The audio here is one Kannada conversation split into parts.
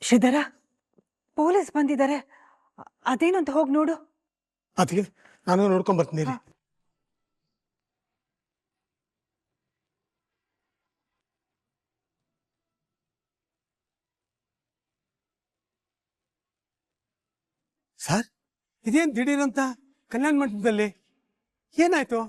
ಶ್ರೀಧರ, ಪೊಲೀಸ್ ಬಂದಿದ್ದಾರೆ, ಅದೇನು ಅಂತ ಹೋಗಿ ನೋಡು. ಅದಕ್ಕೆ ನಾನು ನೋಡ್ಕೊಂಡ್ ಬರ್ತೀನಿ. ಸರ್, ಇದೇನ್ ದಿಢೀರಂತ ಕಲ್ಯಾಣ ಮಂಟಪದಲ್ಲಿ ಏನಾಯ್ತು?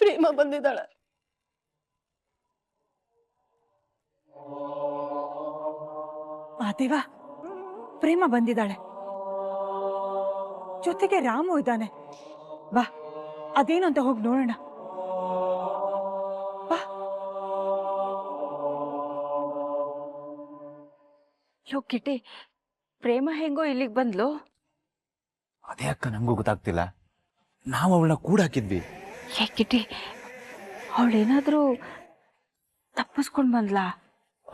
ಪ್ರೇಮ ಬಂದಿದ್ದಾಳೆ. ಮಾದೇವ, ಪ್ರೇಮ ಬಂದಿದ್ದಾಳೆ, ಜೊತೆಗೆ ರಾಮು ಇದ್ದಾನೆ. ಬಾ, ಅದೇನು ಅಂತ ಹೋಗಿ ನೋಡೋಣ. ಬಾ. ಯೋ ಕಿಟಿ, ಪ್ರೇಮ ಹೆಂಗೋ ಇಲ್ಲಿಗೆ ಬಂದ್ಲು? ಅದೇ ಅಕ್ಕ, ನಂಗೂ ಗೊತ್ತಾಗ್ತಿಲ್ಲ. ನಾವು ಅವಳನ್ನ ಕೂಡ ಹಾಕಿದ್ವಿ. ಏ ಕಿಟಿ, ಅವಳೇನಾದ್ರೂ ತಪ್ಪಿಸ್ಕೊಂಡ್ ಬಂದ್ಲಾ?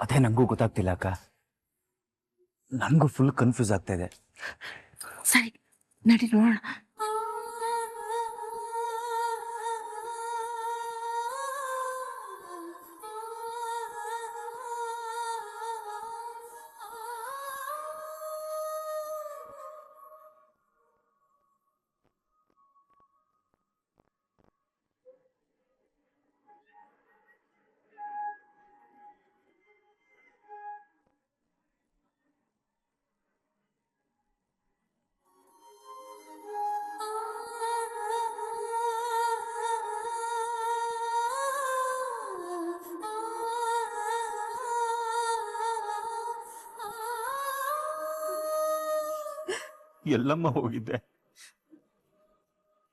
ಅದೇ ನಂಗೂ ಗೊತ್ತಾಗ್ತಿಲ್ಲ ಅಕ್ಕ. ನನಗೂ ಫುಲ್ ಕನ್ಫ್ಯೂಸ್ ಆಗ್ತಾ ಇದೆ. ಸರಿ, ನಡಿ ನೋಡೋಣ. ಎಲ್ಲಮ್ಮ ಹೋಗಿದ್ದೆ?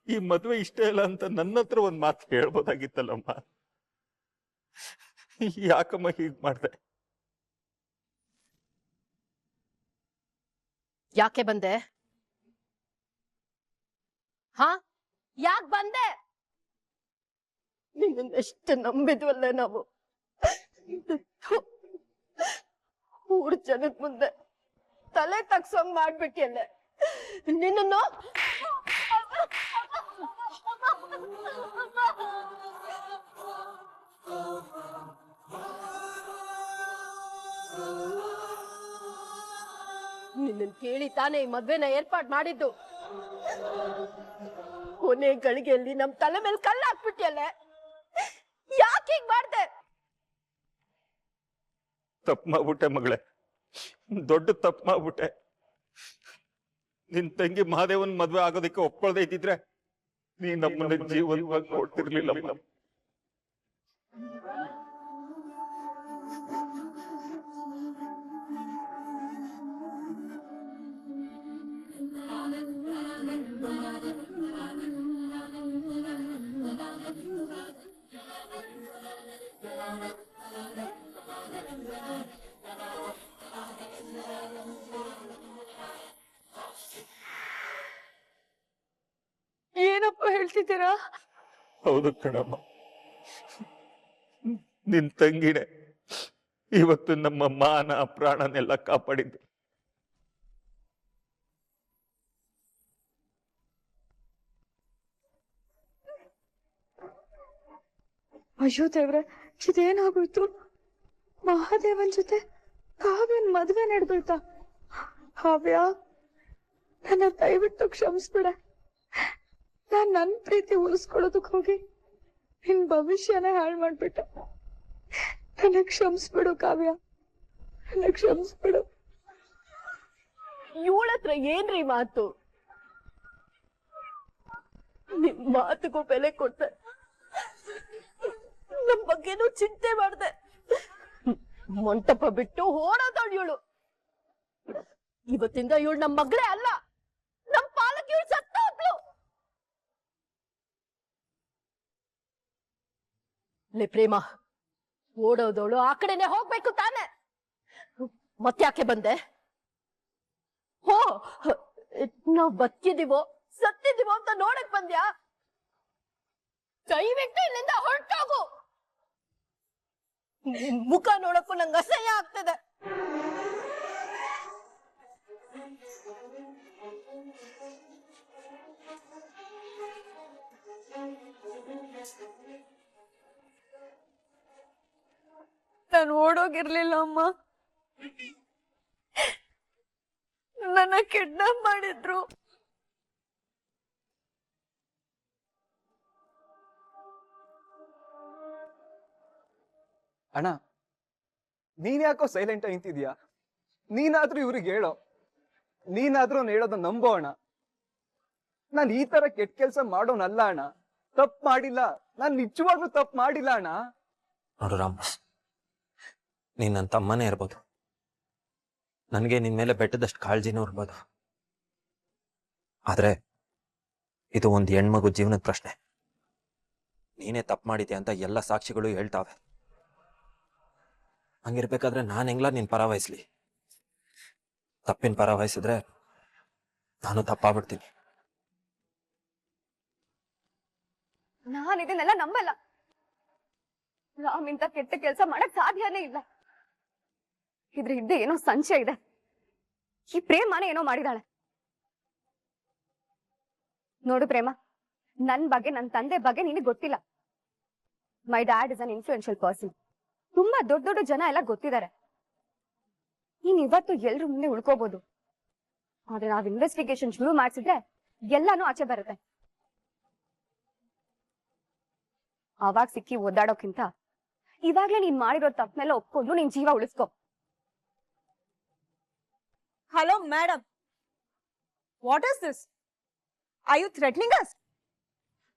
ಈ ಮದ್ವೆ ಇಷ್ಟ ಇಲ್ಲ ಅಂತ ನನ್ನ ಹತ್ರ ಒಂದ್ ಮಾತು ಹೇಳ್ಬೋದಾಗಿತ್ತಲ್ಲಮ್ಮ. ಯಾಕಮ್ಮ ಹೀಗ್ ಮಾಡ್ದೆ? ಯಾಕೆ ಬಂದೆ? ಹಾ, ಯಾಕೆ ಬಂದೆ? ನಿನ್ನಷ್ಟು ನಂಬಿದ್ವಲ್ಲೇ ನಾವು. ಊರ್ ಜನದ ಮುಂದೆ ತಲೆ ತಗ್ಸೋಂಗ್ ಮಾಡ್ಬಿಟ್ಟಿಯಲ್ಲ ನಿನ್ನನ್ನು. ನಿನ್ನನ್ ಕೇಳಿ ತಾನೇ ಈ ಮದ್ವೆನ ಏರ್ಪಾಡ್ ಮಾಡಿದ್ದು. ಕೊನೆ ಗಳಿಗೆಯಲ್ಲಿ ನಮ್ ತಲೆ ಮೇಲೆ ಕಲ್ಲು ಹಾಕ್ಬಿಟ್ಟಿಯಲ್ಲ. ಯಾಕೆ ಹೀಗ್ ಮಾಡ್ದೆ? ತಪ್ಪು ಮಾಡ್ಬಿಟ್ಟೆ ಮಗಳೇ, ದೊಡ್ಡ ತಪ್ಪು ಮಾಡ್ಬಿಟ್ಟೆ. ನಿನ್ ತಂಗಿ ಮಹಾದೇವನ್ ಮದ್ವೆ ಆಗೋದಕ್ಕೆ ಒಪ್ಕೊಳ್ದೆ ಇದ್ದಿದ್ರೆ ನೀ ನಮ್ಮನ್ನ ಜೀವನವಾಗಿ ಕೊಡ್ತಿರ್ಲಿಲ್ಲಮ್ಮ. ಏನಪ್ಪ ಹೇಳ್ತಿದ್ದೀರಾ? ಹೌದು ಕಣಮ್ಮ, ನಿನ್ ತಂಗಿನೇ ಇವತ್ತು ನಮ್ಮ ಮಾನ ಪ್ರಾಣನೆಲ್ಲ ಕಾಪಾಡಿದ್ದು. ಅಯ್ಯೋ ದೇವ್ರೆ, ಇದೇನಾಗೋಯ್ತು? ಮಹಾದೇವನ್ ಜೊತೆ ಕಾವ್ಯನ್ ಮದ್ವೆ ನಡೆದೋಯ್ತಾ? ಕಾವ್ಯ, ನನ್ನ ದಯವಿಟ್ಟು ಕ್ಷಮಿಸ್ಬಿಡ. ನಾನ್ ನನ್ ಪ್ರೀತಿ ಉಳಿಸ್ಕೊಳ್ಳೋದಕ್ ಹೋಗಿ ನಿನ್ ಭವಿಷ್ಯನೇ ಹಾಳು ಮಾಡ್ಬಿಟ್ಟೆ. ನನ್ನ ಕ್ಷಮಿಸ್ಬಿಡು ಕಾವ್ಯ, ನನ್ನ ಕ್ಷಮಿಸ್ಬಿಡು. ಇವಳತ್ರ ಏನ್ರಿ ಮಾತು? ನಿಮ್ ಮಾತುಗೂ ಬೆಲೆ ಕೊಡ್ತೆ, ನಮ್ ಬಗ್ಗೆನೂ ಚಿಂತೆ ಮಾಡ್ದೆ. ಮಂಟಪ ಬಿಟ್ಟು ಓಡೋದಳು ಇವಳು. ಇವತ್ತಿಂದ ಇವಳು ನಮ್ ಮಗಳೇ ಅಲ್ಲ, ಇವಾಗ ಇವ್ಳು ಸತ್ತೋಗ್ಲು. ಲೇ ಪ್ರೇಮ, ಓಡೋದೋಳು ಆ ಕಡೆನೆ ಹೋಗ್ಬೇಕು ತಾನೆ, ಮತ್ತ್ಯಾಕೆ ಬಂದೆ? ಹೋ, ನಾವ್ ಬದುಕಿದೀವೋ ಸತ್ತಿದೀವೋ ಅಂತ ನೋಡಕ್ ಬಂದ್ಯಾ? ದಯವಿಟ್ಟು ಇಲ್ಲಿಂದ ಹೊರಟೋಗು. ಮುಖ ನೋಡಕ್ಕೂ ನಂಗೆ ಅಸಹ್ಯ ಆಗ್ತದೆ. ನಾನು ಓಡೋಗಿರ್ಲಿಲ್ಲ ಅಮ್ಮ, ನನ್ನ ಕಿಡ್ನಾಪ್ ಮಾಡಿದ್ರು. ಅಣ್ಣ, ನೀನ್ ಯಾಕೋ ಸೈಲೆಂಟ್ ನಿಂತಿದ್ಯಾ? ನೀನಾದ್ರೂ ಇವ್ರಿಗೆ ಹೇಳೋ, ನೀನಾದ್ರೂ ಹೇಳೋದನ್ನ ನಂಬೋ ಅಣ್ಣ. ನಾನ್ ಈ ತರ ಕೆಟ್ಟ ಕೆಲ್ಸ ಮಾಡೋನಲ್ಲ ಅಣ್ಣ, ತಪ್ಪು ಮಾಡಿಲ್ಲ, ನಾನ್ ನಿಜವಾಗ್ಲೂ ತಪ್ಪು ಮಾಡಿಲ್ಲ ಅಣ್ಣ. ನೋಡು ರಾಮ್, ನೀನ್ ನನ್ನ ತಮ್ಮನೇ ಇರ್ಬೋದು, ನನಗೆ ನಿನ್ ಮೇಲೆ ಬೆಟ್ಟದಷ್ಟು ಕಾಳಜಿನೂ ಇರ್ಬೋದು, ಆದ್ರೆ ಇದು ಒಂದು ಹೆಣ್ಮಗು ಜೀವನದ ಪ್ರಶ್ನೆ. ನೀನೇ ತಪ್ಪು ಮಾಡಿದ್ಯಾ ಅಂತ ಎಲ್ಲ ಸಾಕ್ಷಿಗಳು ಹೇಳ್ತಾವೆ. ಹಂಗಿರ್ಬೇಕಾದ್ರೆ ನಾನು ಹೆಂಗ್ಲ ನಿನ್ ಪರ ವಹಿಸ್ಲಿ? ತಪ್ಪಿನ ಪರ ವಹಿಸಿದ್ರೆ ನಾನು ತಪ್ಪಾಗ್ಬಿಡ್ತೀನಿ. ನಾನ್ ಇದನ್ನೆಲ್ಲ ನಂಬಲ್ಲ. ರಾಮ್ ಇಂತ ಕೆಟ್ಟ ಕೆಲ್ಸ ಮಾಡಕ್ ಸಾಧ್ಯನೇ ಇಲ್ಲ. ಇದ್ರ ಹಿಂದೆ ಏನೋ ಸಂಶಯ ಇದೆ. ಈ ಪ್ರೇಮನೇ ಏನೋ ಮಾಡಿದಾಳೆ. ನೋಡು ಪ್ರೇಮ, ನನ್ ಬಗ್ಗೆ, ನನ್ ತಂದೆ ಬಗ್ಗೆ ನಿನಗೆ ಗೊತ್ತಿಲ್ಲ. My dad is an influential person. ತುಂಬಾ ದೊಡ್ಡ ದೊಡ್ಡ ಜನ ಎಲ್ಲ ಗೊತ್ತಿದ್ದಾರೆ. ನೀನ್ ಇವತ್ತು ಎಲ್ರು ಮುಂದೆ ಉಳ್ಕೋಬಹುದು, ಆದ್ರೆ ನಾವ್ ಇನ್ವೆಸ್ಟಿಗೇಷನ್ ಶುರು ಮಾಡ್ಸಿದ್ರೆ ಎಲ್ಲಾನು ಆಚೆ ಬರುತ್ತೆ. ಅವಾಗ ಸಿಕ್ಕಿ ಒದ್ದಾಡೋಕ್ಕಿಂತ ಇವಾಗ್ಲೇ ನೀನ್ ಮಾಡಿರೋ ತಪ್ಪನೆಲ್ಲ ಒಪ್ಕೊಂಡು ನಿನ್ ಜೀವ ಉಳಿಸ್ಕೊ. Hello madam, what is this? Are you threatening us?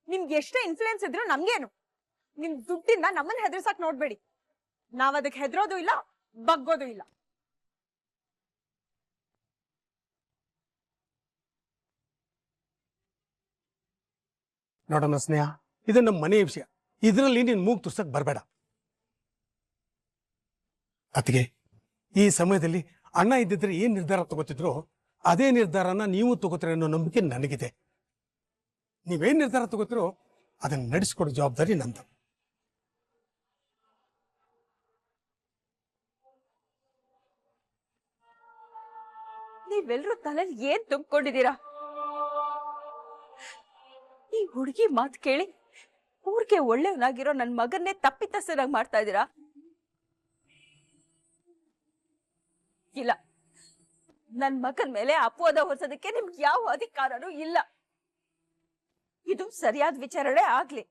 ನಿಮ್ಗೆ ಎಷ್ಟೇ ಇನ್ಫ್ಲೂಯೆನ್ಸ್ ಇದ್ರು ನಮ್ಗೇನು? ನಿಮ್ ದುಡ್ಡಿಂದ ನಮ್ಮನ್ನ ಹೆದರ್ಸಕ್ ನೋಡ್ಬೇಡಿ. ನಾವ್ ಅದಕ್ಕೆ ಹೆದರೋದು ಇಲ್ಲ, ಬಗ್ಗೋದು ಇಲ್ಲ. ನೋಡಮ್ಮ ಸ್ನೇಹ, ಇದು ನಮ್ಮ ಮನೆ ವಿಷಯ, ಇದರಲ್ಲಿ ನೀನ್ ಮೂಗ್ ತುರ್ಸಕ್ ಬರಬೇಡ. ಅತ್ತಿಗೆ, ಈ ಸಮಯದಲ್ಲಿ ಅಣ್ಣ ಇದ್ದಿದ್ರೆ ಏನ್ ನಿರ್ಧಾರ ತಗೋತಿದ್ರು ಅದೇ ನಿರ್ಧಾರನ ನೀವು ತಗೋತೀರ ಅನ್ನೋ ನಂಬಿಕೆ ನನಗಿದೆ. ನೀವೇನ್ ನಿರ್ಧಾರ ತಗೋತಿರೋ ಅದನ್ನ ನಡೆಸ್ಕೊಡೋ ಜವಾಬ್ದಾರಿ ನಂದು. ನೀವೆಲ್ರೂ ತಲೆಯಲ್ಲಿ ಏನ್ ತುಂಬಿಕೊಂಡಿದ್ದೀರಾ? ಈ ಹುಡುಗಿ ಮಾತು ಕೇಳಿ ಊರಿಗೆ ಒಳ್ಳೆಯವನಾಗಿರೋ ನನ್ ಮಗನ್ನೇ ತಪ್ಪಿತಸ್ಥನಾಗಿ ಮಾಡ್ತಾ ಇದ್ದೀರಾ? ಇಲ್ಲ, ನನ್ ಮಗನ್ ಮೇಲೆ ಅಪವಾದ ಹೊರಿಸೋದಕ್ಕೆ ನಿಮ್ಗೆ ಯಾವ ಅಧಿಕಾರನೂ ಇಲ್ಲ. ಇದು ಸರಿಯಾದ ವಿಚಾರಣೆ ಆಗ್ಲಿ.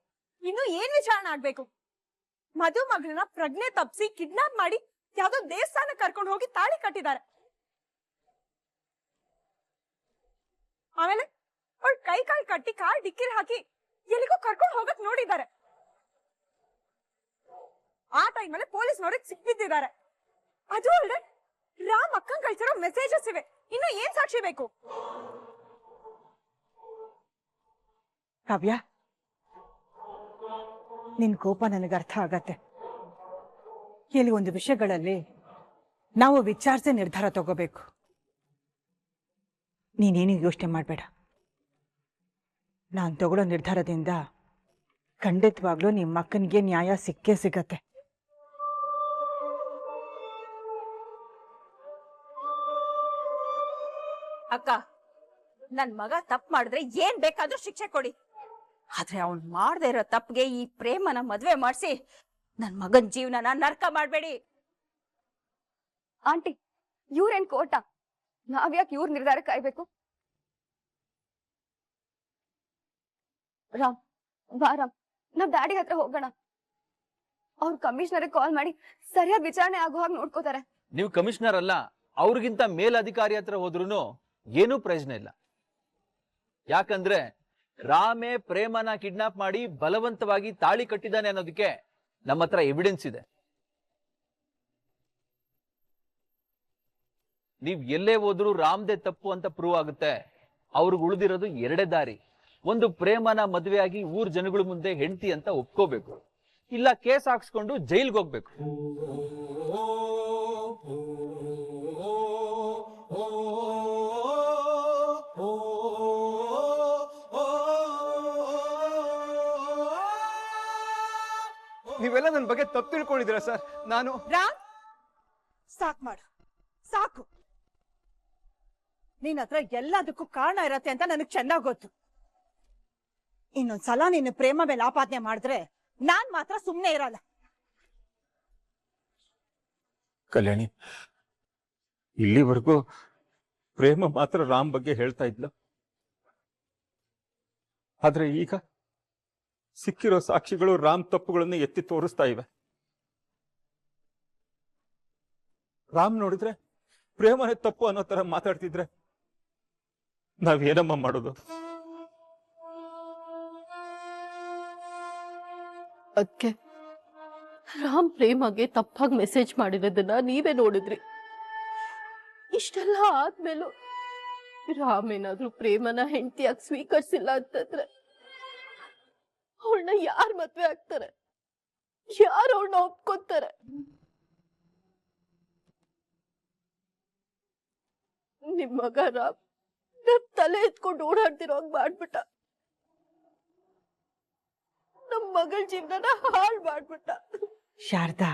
ಇನ್ನು ಏನ್ ವಿಚಾರಣೆ ಆಗ್ಬೇಕು? ಮಧು ಮಗಳನ್ನ ಪ್ರಜ್ಞೆ ತಪ್ಪಿಸಿ ಕಿಡ್ನಾಪ್ ಮಾಡಿ ಯಾವ್ದೋ ದೇವಸ್ಥಾನ ಕರ್ಕೊಂಡು ಹೋಗಿ ತಾಳಿ ಕಟ್ಟಿದ್ದಾರೆ. ಆಮೇಲೆ ಅವಳು ಕೈ ಕಾಲ್ ಕಟ್ಟಿ ಕಾಲ್ ಡಿಕ್ಕಿಲ್ ಹಾಕಿ ಎಲ್ಲಿಗೋ ಕರ್ಕೊಂಡು ಹೋಗಕ್ ನೋಡಿದ್ದಾರೆ. ಆ ಟೈಮಲ್ಲಿ ಪೊಲೀಸ್ ನೋಡಕ್ ಸಿಕ್ಬಿದ್ದಿದ್ದಾರೆ. ಅದು ಅಲ್ಲದೆ ರಾಮ್ ಅಕ್ಕಂಗ್ ಕಳ್ಸಿರೋ ಮೆಸೇಜಸ್ ಇವೆ. ಇನ್ನು ಏನ್ ಸಾಕ್ಷಿ ಬೇಕು? ಕಾವ್ಯ, ನಿನ್ ಕೋಪ ನನಗೆ ಅರ್ಥ ಆಗತ್ತೆ. ಕೆಲವೊಂದು ವಿಷಯಗಳಲ್ಲಿ ನಾವು ವಿಚಾರಿಸಿ ನಿರ್ಧಾರ ತಗೋಬೇಕು. ನೀನೇನು ಯೋಚನೆ ಮಾಡಬೇಡ. ನಾನು ತಗೊಳ್ಳೋ ನಿರ್ಧಾರದಿಂದ ಖಂಡಿತವಾಗ್ಲೂ ನಿಮ್ಮ ಅಕ್ಕನಿಗೆ ನ್ಯಾಯ ಸಿಕ್ಕೇ ಸಿಗತ್ತೆ. ಅಕ್ಕ, ನನ್ ಮಗ ತಪ್ಪು ಮಾಡಿದ್ರೆ ಏನ್ ಬೇಕಾದ್ರೂ ಶಿಕ್ಷೆ ಕೊಡಿ. ಆದ್ರೆ ಅವ್ನ್ ಮಾಡದೇ ಇರೋ ತಪ್ಪಿಗೆ ಈ ಪ್ರೇಮನ ಮದ್ವೆ ಮಾಡಿಸಿ ನನ್ ಮಗನ್ ಜೀವನನ ನರ್ಕ ಮಾಡ್ಬೇಡಿ. ಆಂಟಿ, ಇವ್ರೇನ್ ಕೋಟ? ನಾವ್ಯಾಕೆ ಇವ್ರ ನಿರ್ಧಾರ ಕಾಯ್ಬೇಕು? ರಾಮ್, ಬಾ ರಾಮ್, ನಾವ್ ಡ್ಯಾಡಿ ಹತ್ರ ಹೋಗೋಣ. ಅವ್ರ ಕಮಿಷನರ್ ಕಾಲ್ ಮಾಡಿ ಸರಿಯಾದ ವಿಚಾರಣೆ ಆಗೋ ಹಾಗೆ ನೋಡ್ಕೋತಾರೆ. ನೀವು ಕಮಿಷನರ್ ಅಲ್ಲ, ಅವ್ರಿಗಿಂತ ಮೇಲಧಿಕಾರಿ ಹತ್ರ ಹೋದ್ರೂ ಏನೂ ಪ್ರಯೋಜನ ಇಲ್ಲ. ಯಾಕಂದ್ರೆ ರಾಮೇ ಪ್ರೇಮನ ಕಿಡ್ನಾಪ್ ಮಾಡಿ ಬಲವಂತವಾಗಿ ತಾಳಿ ಕಟ್ಟಿದ್ದಾನೆ ಅನ್ನೋದಕ್ಕೆ ನಮ್ಮ ಹತ್ರ ಎವಿಡೆನ್ಸ್ ಇದೆ. ನೀವ್ ಎಲ್ಲೇ ಹೋದ್ರೂ ರಾಮ್ದೇ ತಪ್ಪು ಅಂತ ಪ್ರೂವ್ ಆಗುತ್ತೆ. ಅವ್ರಿಗೆ ಉಳಿದಿರೋದು ಎರಡೇ ದಾರಿ. ಒಂದು ಪ್ರೇಮನ ಮದುವೆಯಾಗಿ ಊರ್ ಜನಗಳ ಮುಂದೆ ಹೆಂಡತಿ ಅಂತ ಒಪ್ಕೋಬೇಕು, ಇಲ್ಲ ಕೇಸ್ ಹಾಕ್ಸ್ಕೊಂಡು ಜೈಲ್ಗೆ ಹೋಗ್ಬೇಕು. ನೀವೆಲ್ಲ ನನ್ನ ಬಗ್ಗೆ ತಪ್ಪು ತಿಳ್ಕೊಂಡಿದ್ದೀರಾ ಸರ್. ನಾನು ರಾಮ್, ಸಾಕ್ ಮಾಡು, ಸಾಕು. ನಿನ್ ಹತ್ರ ಎಲ್ಲದಕ್ಕೂ ಕಾರಣ ಇರತ್ತೆ ಅಂತ ನನಗ್ ಚೆನ್ನಾಗ್ ಗೊತ್ತು. ಇನ್ನೊಂದ್ಸಲ ನಿನ್ನ ಪ್ರೇಮ ಮೇಲೆ ಆಪಾದನೆ ಮಾಡಿದ್ರೆ ನಾನ್ ಮಾತ್ರ ಸುಮ್ನೆ ಇರಲ್ಲ. ಕಲ್ಯಾಣಿ, ಇಲ್ಲಿವರೆಗೂ ಪ್ರೇಮ ಮಾತ್ರ ರಾಮ್ ಬಗ್ಗೆ ಹೇಳ್ತಾ ಇದ್ಲ, ಆದ್ರೆ ಈಗ ಸಿಕ್ಕಿರೋ ಸಾಕ್ಷಿಗಳು ರಾಮ್ ತಪ್ಪುಗಳನ್ನು ಎತ್ತಿ ತೋರಿಸ್ತಾ ಇವೆ. ರಾಮ್ ನೋಡಿದ್ರೆ ಪ್ರೇಮನೇ ತಪ್ಪು ಅನ್ನೋ ತರ ಮಾತಾಡ್ತಿದ್ರೆ ನಾವೇನಮ್ಮ ಮಾಡೋದು? ಅದಕ್ಕೆ ರಾಮ್ ಪ್ರೇಮಗೆ ತಪ್ಪಾಗಿ ಮೆಸೇಜ್ ಮಾಡಿರೋದನ್ನ ನೀವೇ ನೋಡಿದ್ರಿ. ಇಷ್ಟೆಲ್ಲ ಆದ್ಮೇಲೂ ರಾಮ್ ಏನಾದ್ರೂ ಪ್ರೇಮನ ಹೆಂಡತಿಯಾಗಿ ಸ್ವೀಕರಿಸಿಲ್ಲ ಅಂತಂದ್ರೆ ಅವಳನ್ನ ಯಾರ್ ಮದ್ವೆ ಆಗ್ತಾರೆ? ಯಾರು ಅವಳನ್ನ ಒಪ್ಕೊತಾರೆ? ನಿಮ್ ಮಗ ರಾಮ್ ನಮ್ ತಲೆ ಎತ್ಕೊಂಡು ಓಡಾಡ್ತಿರೋ ಹಂಗ್ ಮಾಡ್ಬಿಟ್ಟ. ನಮ್ ಮಗಳ ಜೀವನ ಹಾಳು ಮಾಡ್ಬಿಟ್ಟ. ಶಾರದಾ,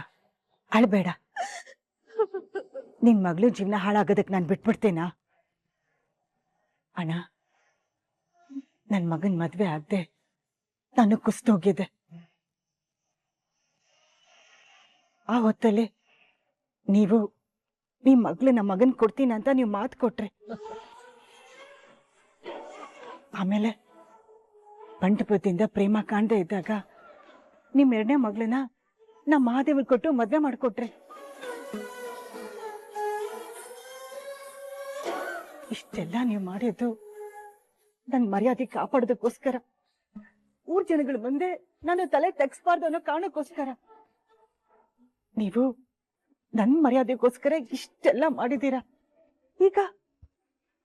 ಅಳ್ಬೇಡ. ನಿನ್ ಮಗಳು ಜೀವನ ಹಾಳಾಗೋದಕ್ ನಾನ್ ಬಿಟ್ಬಿಡ್ತೇನಾ? ಅಣ್ಣ, ನನ್ ಮಗನ್ ಮದ್ವೆ ಆಗ್ದೆ ನಾನು ಕುಸ್ತೋಗಿದೆ. ಆ ಹೊತ್ತಲ್ಲಿ ನೀವು ನಿಮ್ ಮಗ್ಳು ನಮ್ಮ ಮಗನ್ ಕೊಡ್ತೀನಿ ಅಂತ ನೀವು ಮಾತು ಕೊಟ್ರಿ. ಆಮೇಲೆ ಬಂಟಪತಿಯಿಂದ ಪ್ರೇಮ ಕಾಣ್ದೇ ಇದ್ದಾಗ ನಿಮ್ ಎರಡನೇ ಮಗಳನ್ನ ನಮ್ಮ ಮಹಾದೇವ್ರಿಗೆ ಕೊಟ್ಟು ಮದ್ವೆ ಮಾಡ್ಕೊಟ್ರಿ. ಇಷ್ಟೆಲ್ಲ ನೀವು ಮಾಡಿದ್ದು ನನ್ ಮರ್ಯಾದೆ ಕಾಪಾಡೋದಕ್ಕೋಸ್ಕರ, ಊರ್ ಜನಗಳ ಮುಂದೆ ನಾನು ತಲೆ ತೆಗ್ಸ್ಬಾರ್ದು ಅನ್ನೋ ಕಾರಣಕ್ಕೋಸ್ಕರ. ನೀವು ನನ್ ಮರ್ಯಾದೆಗೋಸ್ಕರ ಇಷ್ಟೆಲ್ಲ ಮಾಡಿದೀರ. ಈಗ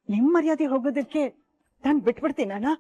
ನಿಮ್ ಮರ್ಯಾದೆ ಹೋಗೋದಕ್ಕೆ ನಾನ್ ಬಿಟ್ಬಿಡ್ತೀನಣ್ಣ?